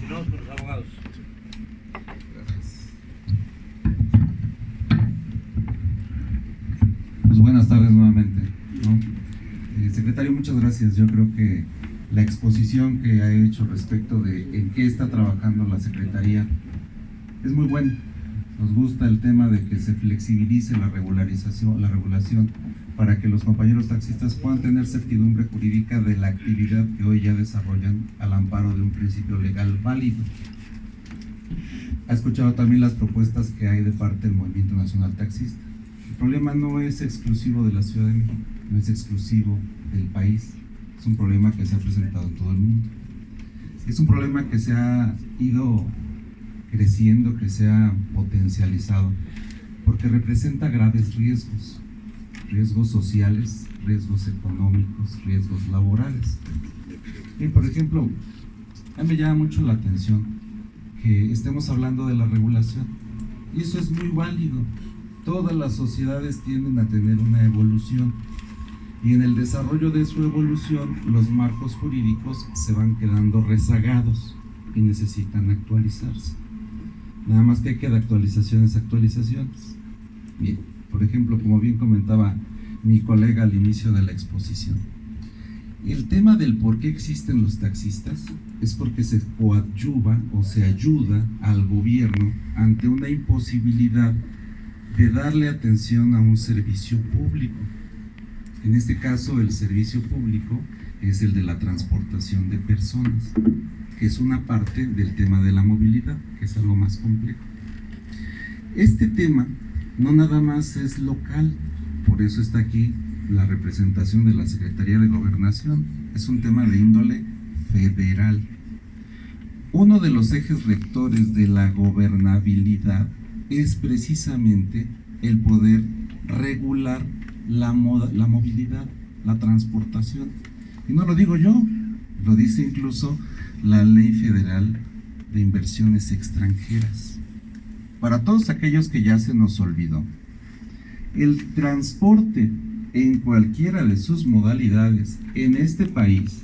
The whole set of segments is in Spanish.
Continuamos con los abogados. Pues buenas tardes nuevamente, ¿no? Secretario, muchas gracias. Yo creo que la exposición que ha hecho respecto de en qué está trabajando la Secretaría es muy buena. Nos gusta el tema de que se flexibilice la regulación para que los compañeros taxistas puedan tener certidumbre jurídica de la actividad que hoy ya desarrollan al amparo de un principio legal válido. Ha escuchado también las propuestas que hay de parte del Movimiento Nacional Taxista. El problema no es exclusivo de la Ciudad de México, no es exclusivo del país, es un problema que se ha presentado en todo el mundo. Es un problema que se ha ido creciendo, que se ha potencializado, porque representa graves riesgos, riesgos sociales, riesgos económicos, riesgos laborales. Y por ejemplo, a mí me llama mucho la atención que estemos hablando de la regulación, y eso es muy válido. Todas las sociedades tienden a tener una evolución, y en el desarrollo de su evolución los marcos jurídicos se van quedando rezagados y necesitan actualizarse. Nada más que hay que de actualizaciones. Bien, por ejemplo, como bien comentaba mi colega al inicio de la exposición, el tema del por qué existen los taxistas es porque se coadyuva o se ayuda al gobierno ante una imposibilidad de darle atención a un servicio público. En este caso, el servicio público es el de la transportación de personas, que es una parte del tema de la movilidad, que es algo más complejo. Este tema no nada más es local, por eso está aquí la representación de la Secretaría de Gobernación, es un tema de índole federal. Uno de los ejes rectores de la gobernabilidad es precisamente el poder regular la movilidad, la transportación. Y no lo digo yo, lo dice incluso la Ley Federal de Inversiones Extranjeras. Para todos aquellos que ya se nos olvidó, el transporte en cualquiera de sus modalidades en este país,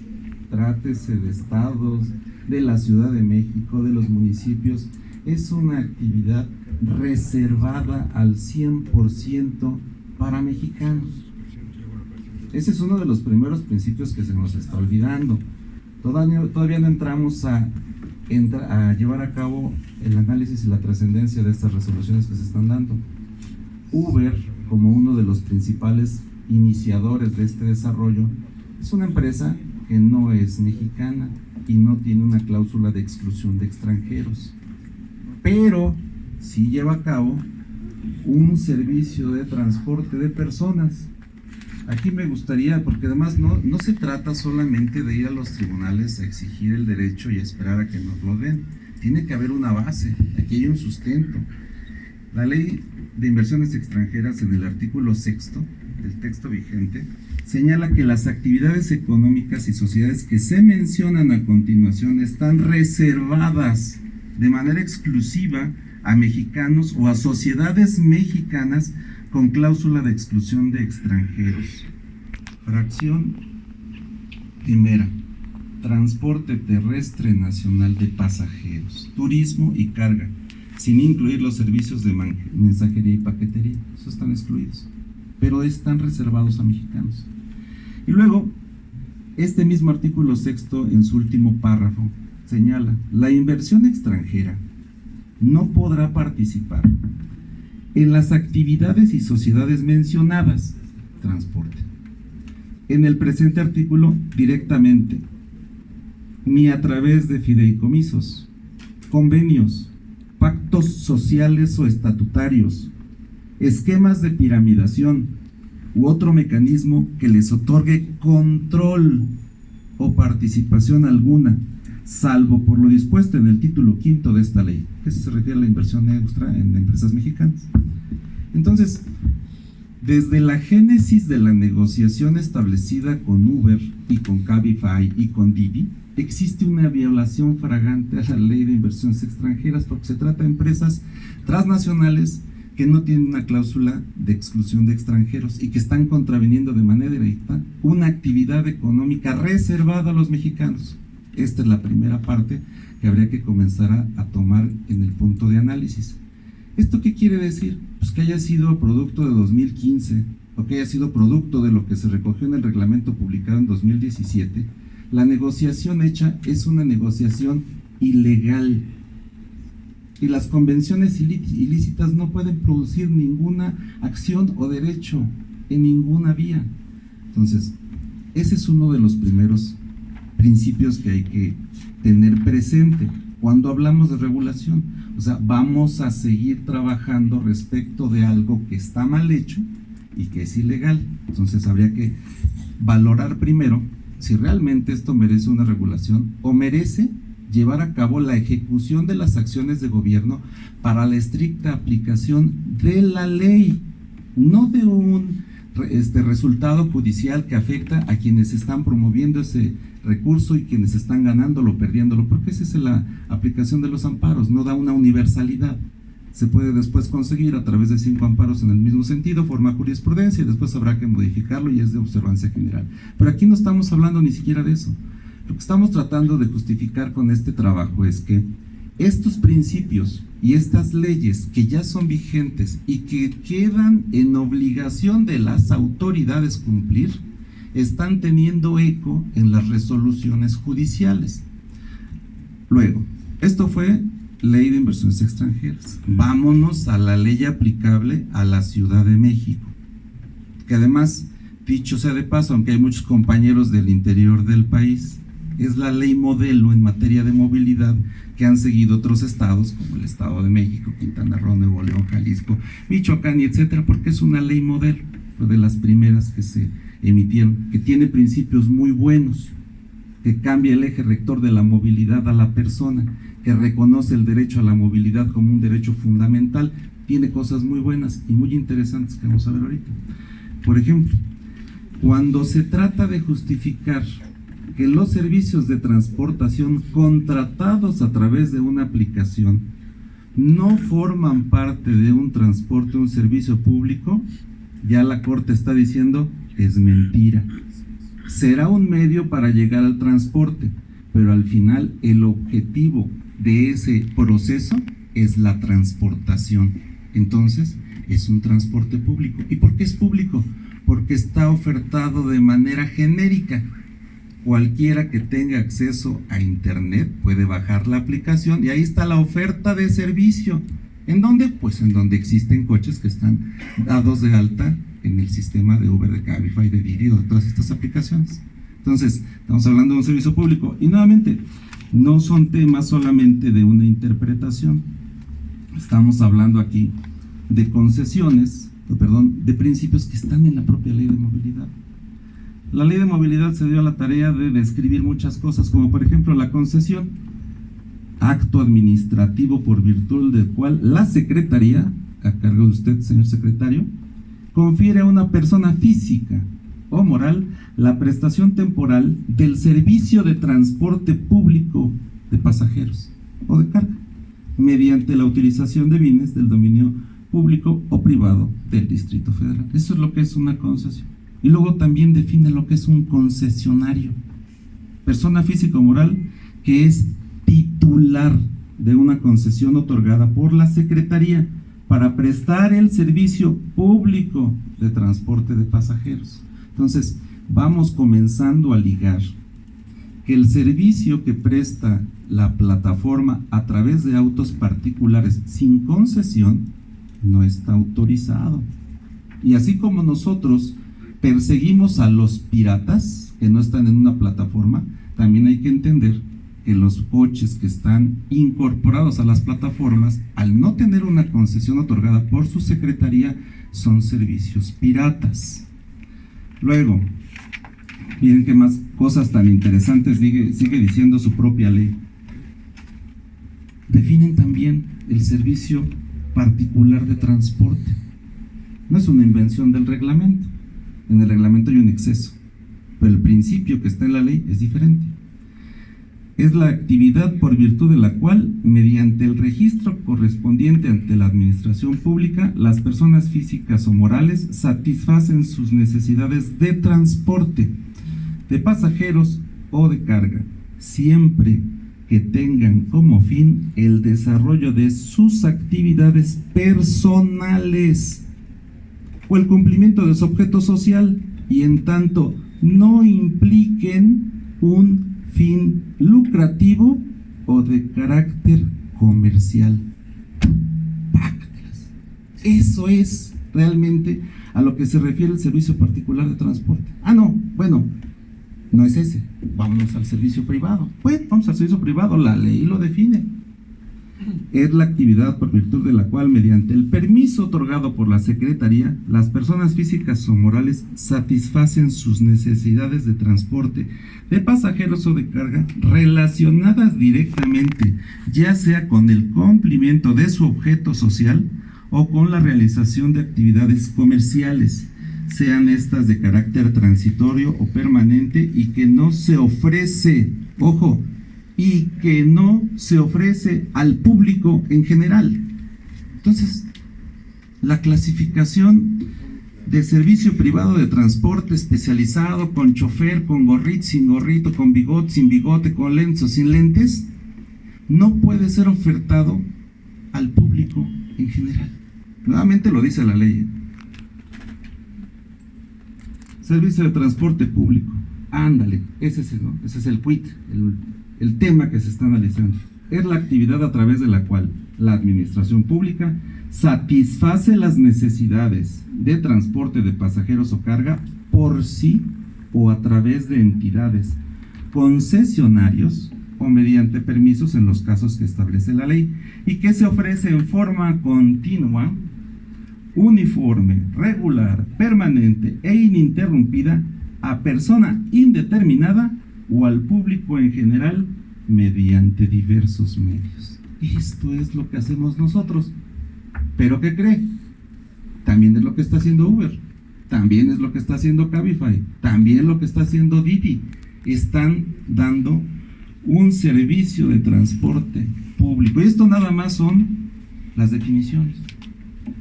trátese de estados, de la Ciudad de México, de los municipios, es una actividad reservada al 100% para mexicanos. Ese es uno de los primeros principios que se nos está olvidando. Todavía no entramos a llevar a cabo el análisis y la trascendencia de estas resoluciones que se están dando. Uber, como uno de los principales iniciadores de este desarrollo, es una empresa que no es mexicana y no tiene una cláusula de exclusión de extranjeros, pero sí lleva a cabo un servicio de transporte de personas. Aquí me gustaría, porque además no se trata solamente de ir a los tribunales a exigir el derecho y esperar a que nos lo den. Tiene que haber una base, aquí hay un sustento. La Ley de Inversiones Extranjeras, en el artículo 6 del texto vigente, señala que las actividades económicas y sociedades que se mencionan a continuación están reservadas de manera exclusiva a mexicanos o a sociedades mexicanas con cláusula de exclusión de extranjeros. Fracción primera: transporte terrestre nacional de pasajeros, turismo y carga, sin incluir los servicios de mensajería y paquetería. Esos están excluidos, pero están reservados a mexicanos. Y luego, este mismo artículo 6, en su último párrafo, señala: la inversión extranjera no podrá participar en las actividades y sociedades mencionadas, transporte, en el presente artículo directamente, ni a través de fideicomisos, convenios, pactos sociales o estatutarios, esquemas de piramidación u otro mecanismo que les otorgue control o participación alguna, salvo por lo dispuesto en el título 5 de esta ley, que se refiere a la inversión extra en empresas mexicanas. Entonces, desde la génesis de la negociación establecida con Uber y con Cabify y con Didi, existe una violación flagrante a la Ley de Inversiones Extranjeras, porque se trata de empresas transnacionales que no tienen una cláusula de exclusión de extranjeros y que están contraviniendo de manera directa una actividad económica reservada a los mexicanos. Esta es la primera parte que habría que comenzar a tomar en el punto de análisis. ¿Esto qué quiere decir? Pues que haya sido producto de 2015 o que haya sido producto de lo que se recogió en el reglamento publicado en 2017. La negociación hecha es una negociación ilegal y las convenciones ilícitas no pueden producir ninguna acción o derecho en ninguna vía. Entonces, ese es uno de los primeros principios que hay que tener presente cuando hablamos de regulación. O sea, vamos a seguir trabajando respecto de algo que está mal hecho y que es ilegal. Entonces habría que valorar primero si realmente esto merece una regulación o merece llevar a cabo la ejecución de las acciones de gobierno para la estricta aplicación de la ley, no de un resultado judicial que afecta a quienes están promoviendo ese recurso y quienes están ganándolo o perdiéndolo, porque esa es la aplicación de los amparos, no da una universalidad. Se puede después conseguir a través de 5 amparos en el mismo sentido, formar jurisprudencia y después habrá que modificarlo y es de observancia general. Pero aquí no estamos hablando ni siquiera de eso. Lo que estamos tratando de justificar con este trabajo es que estos principios y estas leyes que ya son vigentes y que quedan en obligación de las autoridades cumplir, están teniendo eco en las resoluciones judiciales. Luego, esto fue Ley de Inversiones Extranjeras. Vámonos a la ley aplicable a la Ciudad de México, que además, dicho sea de paso, aunque hay muchos compañeros del interior del país, es la ley modelo en materia de movilidad que han seguido otros estados como el Estado de México, Quintana Roo, Nuevo León, Jalisco, Michoacán y etcétera, porque es una ley modelo, de las primeras que se emitieron, que tiene principios muy buenos, que cambia el eje rector de la movilidad a la persona, que reconoce el derecho a la movilidad como un derecho fundamental, tiene cosas muy buenas y muy interesantes que vamos a ver ahorita. Por ejemplo, cuando se trata de justificar que los servicios de transportación contratados a través de una aplicación no forman parte de un transporte, un servicio público, ya la Corte está diciendo es mentira. Será un medio para llegar al transporte, pero al final el objetivo de ese proceso es la transportación. Entonces, es un transporte público. ¿Y por qué es público? Porque está ofertado de manera genérica. Cualquiera que tenga acceso a internet puede bajar la aplicación y ahí está la oferta de servicio. ¿En dónde? Pues en donde existen coches que están dados de alta en el sistema de Uber, de Cabify, de Didi, de todas estas aplicaciones. Entonces, estamos hablando de un servicio público y nuevamente, no son temas solamente de una interpretación. Estamos hablando aquí de concesiones, de principios que están en la propia ley de movilidad. La ley de movilidad se dio a la tarea de describir muchas cosas, como por ejemplo la concesión, acto administrativo por virtud del cual la Secretaría, a cargo de usted, señor secretario, confiere a una persona física o moral la prestación temporal del servicio de transporte público de pasajeros o de carga, mediante la utilización de bienes del dominio público o privado del Distrito Federal. Eso es lo que es una concesión. Y luego también define lo que es un concesionario, persona física o moral que es titular de una concesión otorgada por la Secretaría para prestar el servicio público de transporte de pasajeros. Entonces, vamos comenzando a ligar que el servicio que presta la plataforma a través de autos particulares sin concesión no está autorizado. Y así como nosotros perseguimos a los piratas que no están en una plataforma, también hay que entender que los coches que están incorporados a las plataformas, al no tener una concesión otorgada por su secretaría, son servicios piratas. Luego, miren qué más cosas tan interesantes sigue diciendo su propia ley. Definen también el servicio particular de transporte. No es una invención del reglamento. En el reglamento hay un exceso, pero el principio que está en la ley es diferente. Es la actividad por virtud de la cual, mediante el registro correspondiente ante la administración pública, las personas físicas o morales satisfacen sus necesidades de transporte, de pasajeros o de carga, siempre que tengan como fin el desarrollo de sus actividades personales o el cumplimiento de su objeto social, y en tanto no impliquen un fin lucrativo o de carácter comercial. Pácatelas. Eso es realmente a lo que se refiere el servicio particular de transporte. No es ese. Vámonos al servicio privado. Pues vamos al servicio privado, la ley lo define. Es la actividad por virtud de la cual, mediante el permiso otorgado por la Secretaría, las personas físicas o morales satisfacen sus necesidades de transporte de pasajeros o de carga relacionadas directamente, ya sea con el cumplimiento de su objeto social o con la realización de actividades comerciales, sean estas de carácter transitorio o permanente, y que no se ofrece, ojo, y que no se ofrece al público en general. Entonces, la clasificación de servicio privado de transporte especializado, con chofer, con gorrito, sin gorrito, con bigote, sin bigote, con lentes o sin lentes, no puede ser ofertado al público en general. Nuevamente lo dice la ley. Servicio de transporte público. Ándale, ese es el quid, el tema que se está analizando. Es la actividad a través de la cual la administración pública satisface las necesidades de transporte de pasajeros o carga por sí o a través de entidades, concesionarios o mediante permisos en los casos que establece la ley, y que se ofrece en forma continua, uniforme, regular, permanente e ininterrumpida a persona indeterminada o al público en general mediante diversos medios. Esto es lo que hacemos nosotros. ¿Pero qué cree? También es lo que está haciendo Uber, también es lo que está haciendo Cabify, también lo que está haciendo Didi. Están dando un servicio de transporte público. Esto nada más son las definiciones.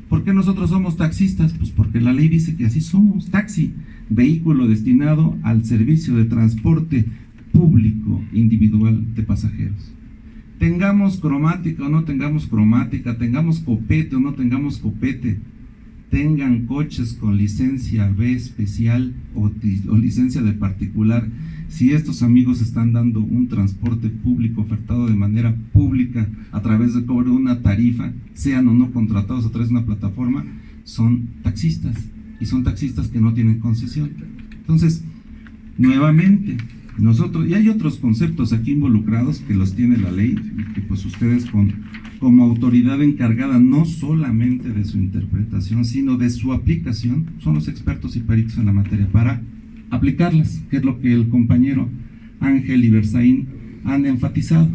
¿Por qué nosotros somos taxistas? Pues porque la ley dice que así somos. Taxi, vehículo destinado al servicio de transporte público individual de pasajeros. Tengamos cromática o no tengamos cromática, tengamos copete o no tengamos copete, tengan coches con licencia B especial o licencia de particular, si estos amigos están dando un transporte público ofertado de manera pública a través de cobro de una tarifa, sean o no contratados a través de una plataforma, son taxistas, y son taxistas que no tienen concesión. Entonces, nuevamente, nosotros, y hay otros conceptos aquí involucrados que los tiene la ley, y que pues ustedes como autoridad encargada no solamente de su interpretación, sino de su aplicación, son los expertos y peritos en la materia para aplicarlas, que es lo que el compañero Ángel y Berzaín han enfatizado.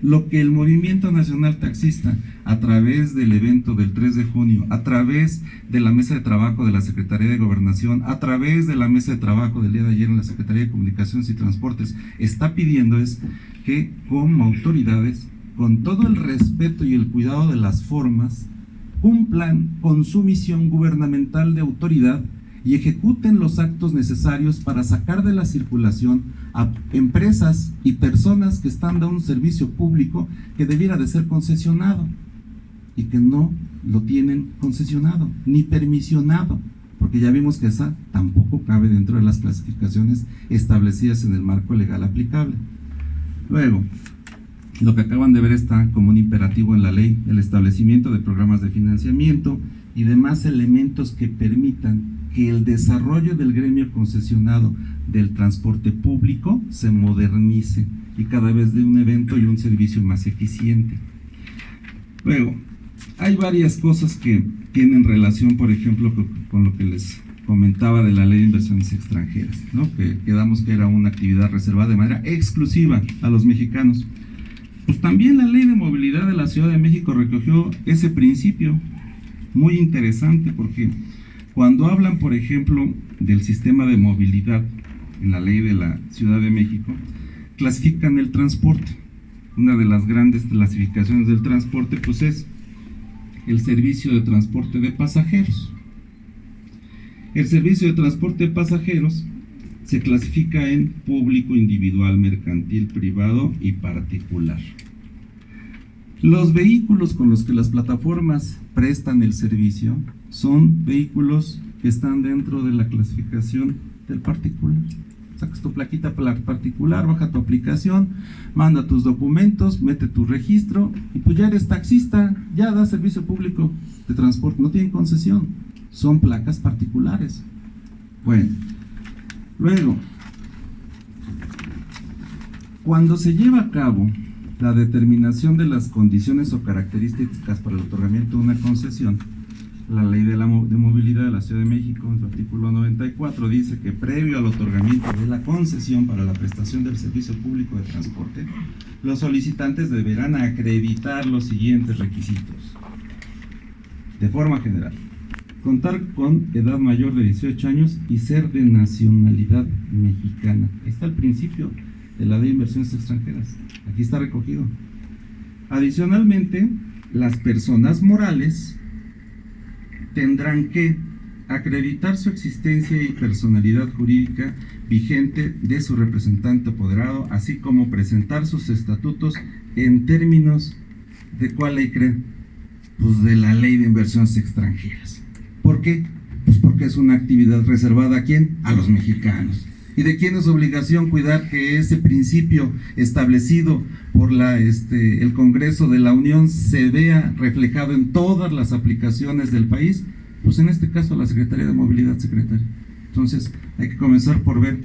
Lo que el Movimiento Nacional Taxista, a través del evento del 3 de junio, a través de la mesa de trabajo de la Secretaría de Gobernación, a través de la mesa de trabajo del día de ayer en la Secretaría de Comunicaciones y Transportes, está pidiendo es que como autoridades, con todo el respeto y el cuidado de las formas, cumplan con su misión gubernamental de autoridad y ejecuten los actos necesarios para sacar de la circulación a empresas y personas que están dando un servicio público que debiera de ser concesionado y que no lo tienen concesionado ni permisionado, porque ya vimos que esa tampoco cabe dentro de las clasificaciones establecidas en el marco legal aplicable. Luego, lo que acaban de ver está como un imperativo en la ley, el establecimiento de programas de financiamiento y demás elementos que permitan que el desarrollo del gremio concesionado del transporte público se modernice y cada vez dé un evento y un servicio más eficiente. Luego, hay varias cosas que tienen relación, por ejemplo, con lo que les comentaba de la ley de inversiones extranjeras, ¿no? Que quedamos que era una actividad reservada de manera exclusiva a los mexicanos. Pues también la ley de movilidad de la Ciudad de México recogió ese principio, muy interesante, porque cuando hablan, por ejemplo, del sistema de movilidad en la ley de la Ciudad de México, clasifican el transporte. Una de las grandes clasificaciones del transporte pues es el servicio de transporte de pasajeros. El servicio de transporte de pasajeros se clasifica en público, individual, mercantil, privado y particular. Los vehículos con los que las plataformas prestan el servicio son vehículos que están dentro de la clasificación del particular. Sacas tu plaquita particular, baja tu aplicación, manda tus documentos, mete tu registro y pues ya eres taxista, ya das servicio público de transporte, no tienen concesión, son placas particulares. Bueno, luego, cuando se lleva a cabo la determinación de las condiciones o características para el otorgamiento de una concesión, la Ley de Movilidad de la Ciudad de México, en su artículo 94, dice que previo al otorgamiento de la concesión para la prestación del servicio público de transporte, los solicitantes deberán acreditar los siguientes requisitos. De forma general, contar con edad mayor de 18 años y ser de nacionalidad mexicana. Ahí está el principio de la Ley de Inversiones Extranjeras. Aquí está recogido. Adicionalmente, las personas morales tendrán que acreditar su existencia y personalidad jurídica vigente de su representante apoderado, así como presentar sus estatutos en términos de ¿cuál ley creen? Pues de la Ley de Inversiones Extranjeras. ¿Por qué? Pues porque es una actividad reservada ¿a quién? A los mexicanos. ¿Y de quién es obligación cuidar que ese principio establecido por el Congreso de la Unión se vea reflejado en todas las aplicaciones del país? Pues en este caso la Secretaría de Movilidad, secretaria. Entonces hay que comenzar por ver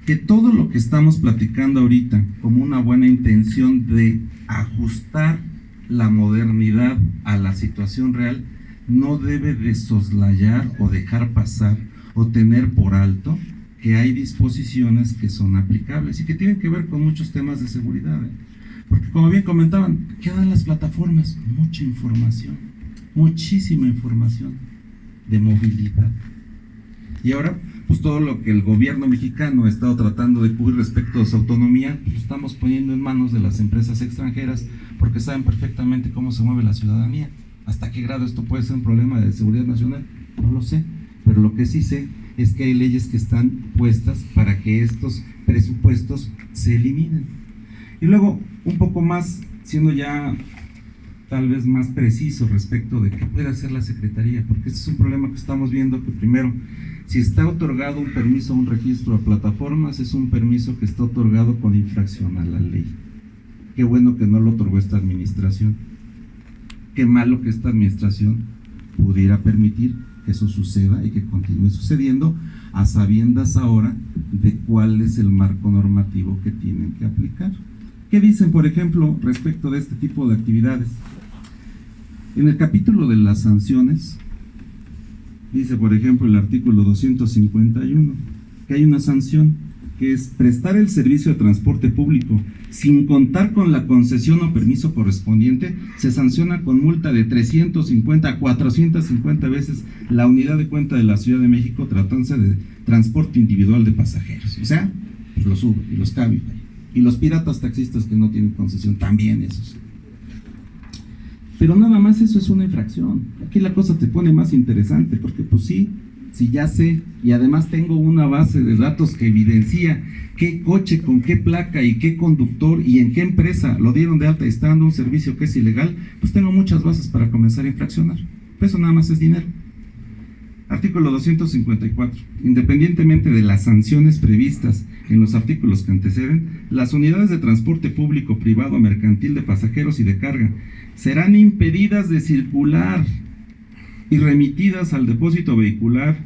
que todo lo que estamos platicando ahorita como una buena intención de ajustar la modernidad a la situación real no debe de soslayar o dejar pasar o tener por alto que hay disposiciones que son aplicables y que tienen que ver con muchos temas de seguridad. Porque como bien comentaban, ¿qué dan las plataformas? Mucha información, muchísima información de movilidad. Y ahora, pues todo lo que el gobierno mexicano ha estado tratando de cubrir respecto a su autonomía, pues lo estamos poniendo en manos de las empresas extranjeras porque saben perfectamente cómo se mueve la ciudadanía. ¿Hasta qué grado esto puede ser un problema de seguridad nacional? No lo sé, pero lo que sí sé es que hay leyes que están puestas para que estos presupuestos se eliminen. Y luego, un poco más, siendo ya tal vez más preciso respecto de qué puede hacer la Secretaría, porque este es un problema que estamos viendo, que primero, si está otorgado un permiso o un registro a plataformas, es un permiso que está otorgado con infracción a la ley. Qué bueno que no lo otorgó esta administración. Qué malo que esta administración pudiera permitir que eso suceda y que continúe sucediendo a sabiendas ahora de cuál es el marco normativo que tienen que aplicar. ¿Qué dicen, por ejemplo, respecto de este tipo de actividades? En el capítulo de las sanciones, dice, por ejemplo, el artículo 251, que hay una sanción, que es prestar el servicio de transporte público sin contar con la concesión o permiso correspondiente, se sanciona con multa de 350 a 450 veces la unidad de cuenta de la Ciudad de México tratándose de transporte individual de pasajeros. O sea, pues los Uber y los Cabify y los piratas taxistas que no tienen concesión, también esos. Pero nada más eso es una infracción. Aquí la cosa te pone más interesante, porque pues sí, si ya sé, y además tengo una base de datos que evidencia qué coche, con qué placa y qué conductor y en qué empresa lo dieron de alta y está dando un servicio que es ilegal, pues tengo muchas bases para comenzar a infraccionar. Eso nada más es dinero. Artículo 254. Independientemente de las sanciones previstas en los artículos que anteceden, las unidades de transporte público, privado, mercantil, de pasajeros y de carga serán impedidas de circular y remitidas al depósito vehicular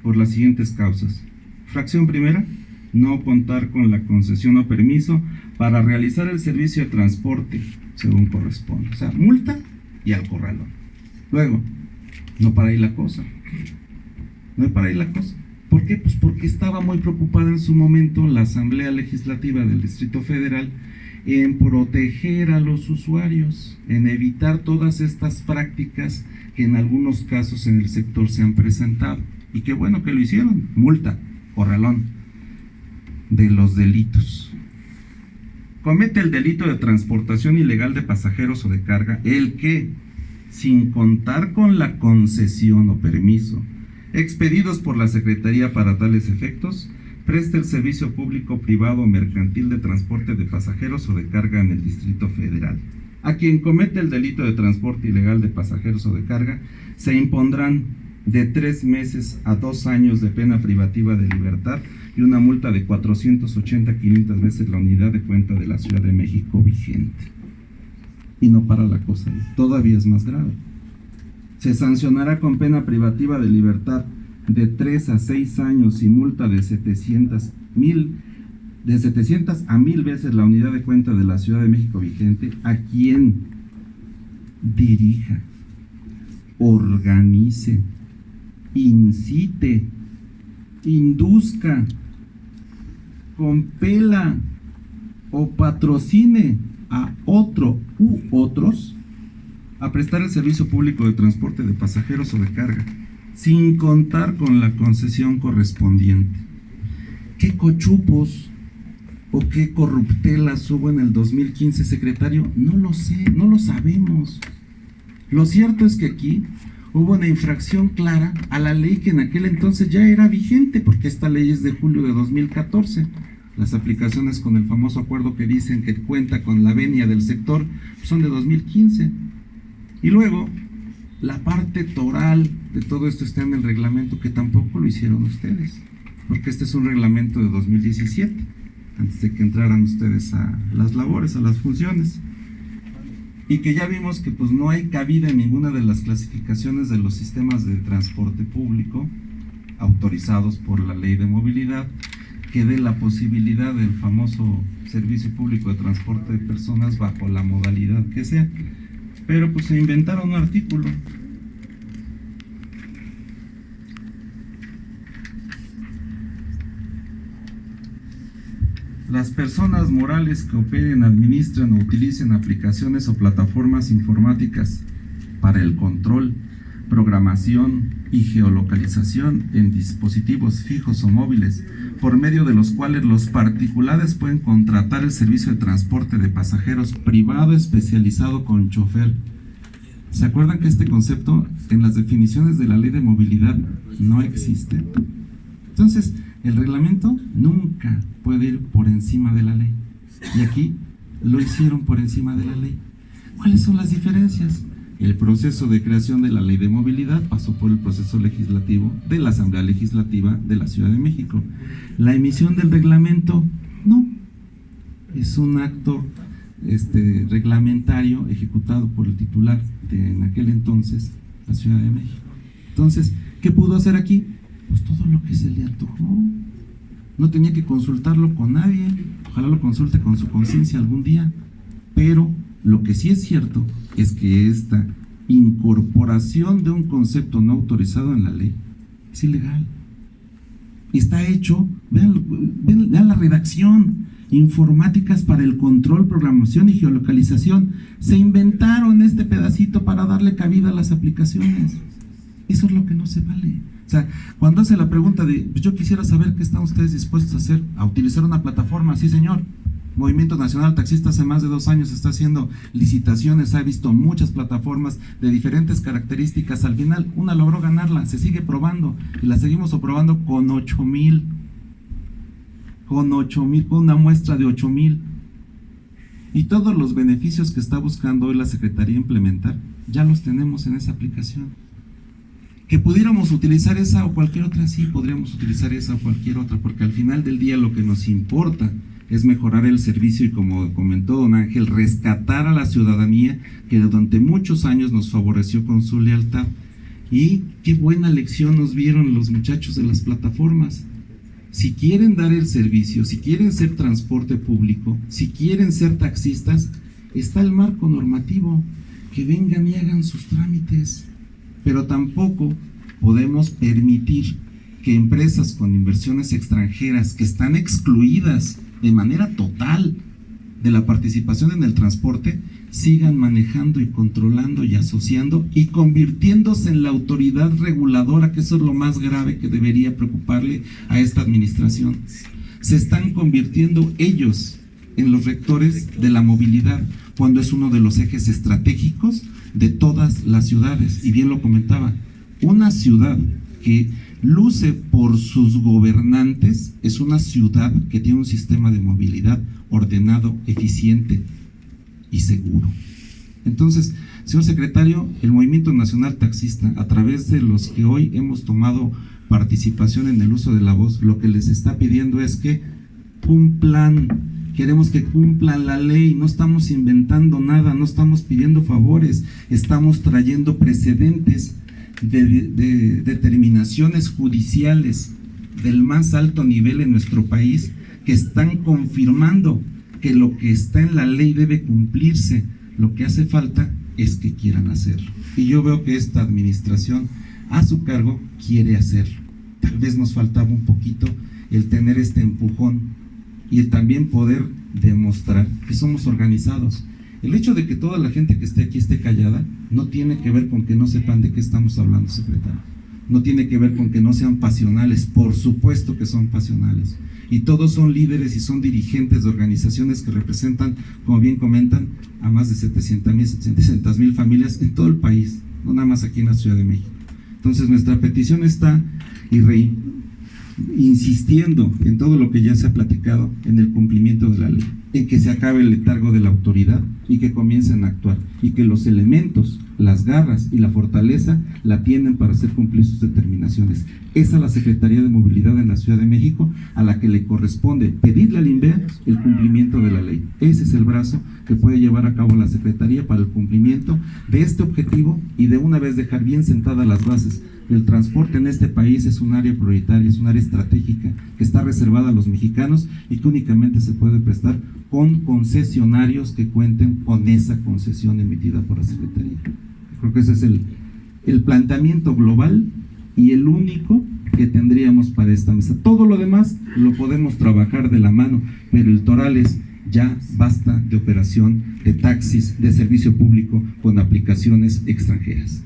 por las siguientes causas. Fracción primera, no contar con la concesión o permiso para realizar el servicio de transporte según corresponde. O sea, multa y al corralón. Luego, no para ahí la cosa. No para ahí la cosa. ¿Por qué? Pues porque estaba muy preocupada en su momento la Asamblea Legislativa del Distrito Federal en proteger a los usuarios, en evitar todas estas prácticas que en algunos casos en el sector se han presentado. Y qué bueno que lo hicieron. Multa, corralón de los delitos. Comete el delito de transportación ilegal de pasajeros o de carga el que, sin contar con la concesión o permiso expedidos por la Secretaría para tales efectos, presta el servicio público, privado o mercantil de transporte de pasajeros o de carga en el Distrito Federal. A quien comete el delito de transporte ilegal de pasajeros o de carga, se impondrán de 3 meses a 2 años de pena privativa de libertad y una multa de 480 a 500 veces la unidad de cuenta de la Ciudad de México vigente. Y no para la cosa, todavía es más grave. Se sancionará con pena privativa de libertad de 3 a 6 años y multa de 700 a 1000 veces la unidad de cuenta de la Ciudad de México vigente a quien dirija, organice, incite, induzca, compela o patrocine a otro u otros a prestar el servicio público de transporte de pasajeros o de carga, sin contar con la concesión correspondiente. ¿Qué cochupos o qué corruptelas hubo en el 2015, secretario? No lo sé, no lo sabemos. Lo cierto es que aquí hubo una infracción clara a la ley que en aquel entonces ya era vigente, porque esta ley es de julio de 2014. Las aplicaciones con el famoso acuerdo que dicen que cuenta con la venia del sector son de 2015. Y luego, la parte toral de todo esto está en el reglamento, que tampoco lo hicieron ustedes, porque este es un reglamento de 2017, antes de que entraran ustedes a las labores, a las funciones. Y que ya vimos que pues no hay cabida en ninguna de las clasificaciones de los sistemas de transporte público autorizados por la Ley de Movilidad, que dé la posibilidad del famoso servicio público de transporte de personas bajo la modalidad que sea. Pero pues se inventaron un artículo. Las personas morales que operen, administren o utilicen aplicaciones o plataformas informáticas para el control, programación y geolocalización en dispositivos fijos o móviles, por medio de los cuales los particulares pueden contratar el servicio de transporte de pasajeros privado especializado con chofer. ¿Se acuerdan que este concepto en las definiciones de la Ley de Movilidad no existe? Entonces, el reglamento nunca puede ir por encima de la ley. Y aquí lo hicieron por encima de la ley. ¿Cuáles son las diferencias? El proceso de creación de la Ley de Movilidad pasó por el proceso legislativo de la Asamblea Legislativa de la Ciudad de México. La emisión del reglamento, no. Es un acto reglamentario ejecutado por el titular de en aquel entonces la Ciudad de México. Entonces, ¿qué pudo hacer aquí? Pues todo lo que se le antojó. No tenía que consultarlo con nadie. Ojalá lo consulte con su conciencia algún día. Pero lo que sí es cierto es que esta incorporación de un concepto no autorizado en la ley es ilegal. Está hecho, vean la redacción: informáticas para el control, programación y geolocalización. Se inventaron este pedacito para darle cabida a las aplicaciones. Eso es lo que no se vale. O sea, cuando hace la pregunta de, pues yo quisiera saber qué están ustedes dispuestos a hacer, a utilizar una plataforma. Sí, señor. Movimiento Nacional Taxista hace más de 2 años está haciendo licitaciones, ha visto muchas plataformas de diferentes características. Al final, una logró ganarla, se sigue probando y la seguimos aprobando con 8,000. Con una muestra de 8,000. Y todos los beneficios que está buscando hoy la Secretaría implementar, ya los tenemos en esa aplicación. Que pudiéramos utilizar esa o cualquier otra, sí, podríamos utilizar esa o cualquier otra, porque al final del día lo que nos importa es mejorar el servicio y, como comentó don Ángel, rescatar a la ciudadanía que durante muchos años nos favoreció con su lealtad. Y qué buena lección nos vieron los muchachos de las plataformas. Si quieren dar el servicio, si quieren ser transporte público, si quieren ser taxistas, está el marco normativo, que vengan y hagan sus trámites. Pero tampoco podemos permitir que empresas con inversiones extranjeras que están excluidas de manera total de la participación en el transporte sigan manejando y controlando y asociando y convirtiéndose en la autoridad reguladora, que eso es lo más grave que debería preocuparle a esta administración. Se están convirtiendo ellos en los rectores de la movilidad, cuando es uno de los ejes estratégicos de todas las ciudades. Y bien lo comentaba, una ciudad que luce por sus gobernantes, es una ciudad que tiene un sistema de movilidad ordenado, eficiente y seguro. Entonces, señor secretario, el Movimiento Nacional Taxista, a través de los que hoy hemos tomado participación en el uso de la voz, lo que les está pidiendo es que cumplan. Queremos que cumplan la ley, no estamos inventando nada, no estamos pidiendo favores, estamos trayendo precedentes de determinaciones judiciales del más alto nivel en nuestro país que están confirmando que lo que está en la ley debe cumplirse. Lo que hace falta es que quieran hacerlo. Y yo veo que esta administración a su cargo quiere hacerlo. Tal vez nos faltaba un poquito el tener este empujón y el también poder demostrar que somos organizados. El hecho de que toda la gente que esté aquí esté callada no tiene que ver con que no sepan de qué estamos hablando, secretario. No tiene que ver con que no sean pasionales, por supuesto que son pasionales. Y todos son líderes y son dirigentes de organizaciones que representan, como bien comentan, a más de 700,000 familias en todo el país, no nada más aquí en la Ciudad de México. Entonces nuestra petición está, insistiendo en todo lo que ya se ha platicado, en el cumplimiento de la ley, en que se acabe el letargo de la autoridad y que comiencen a actuar, y que los elementos, las garras y la fortaleza la tienen para hacer cumplir sus determinaciones. Esa es la Secretaría de Movilidad en la Ciudad de México, a la que le corresponde pedirle al INVEA el cumplimiento de la ley. Ese es el brazo que puede llevar a cabo la Secretaría para el cumplimiento de este objetivo, y de una vez dejar bien sentadas las bases. El transporte en este país es un área prioritaria, es un área estratégica que está reservada a los mexicanos y que únicamente se puede prestar con concesionarios que cuenten con esa concesión emitida por la Secretaría. Creo que ese es el planteamiento global y el único que tendríamos para esta mesa. Todo lo demás lo podemos trabajar de la mano, pero el toral es: ya basta de operación de taxis de servicio público con aplicaciones extranjeras.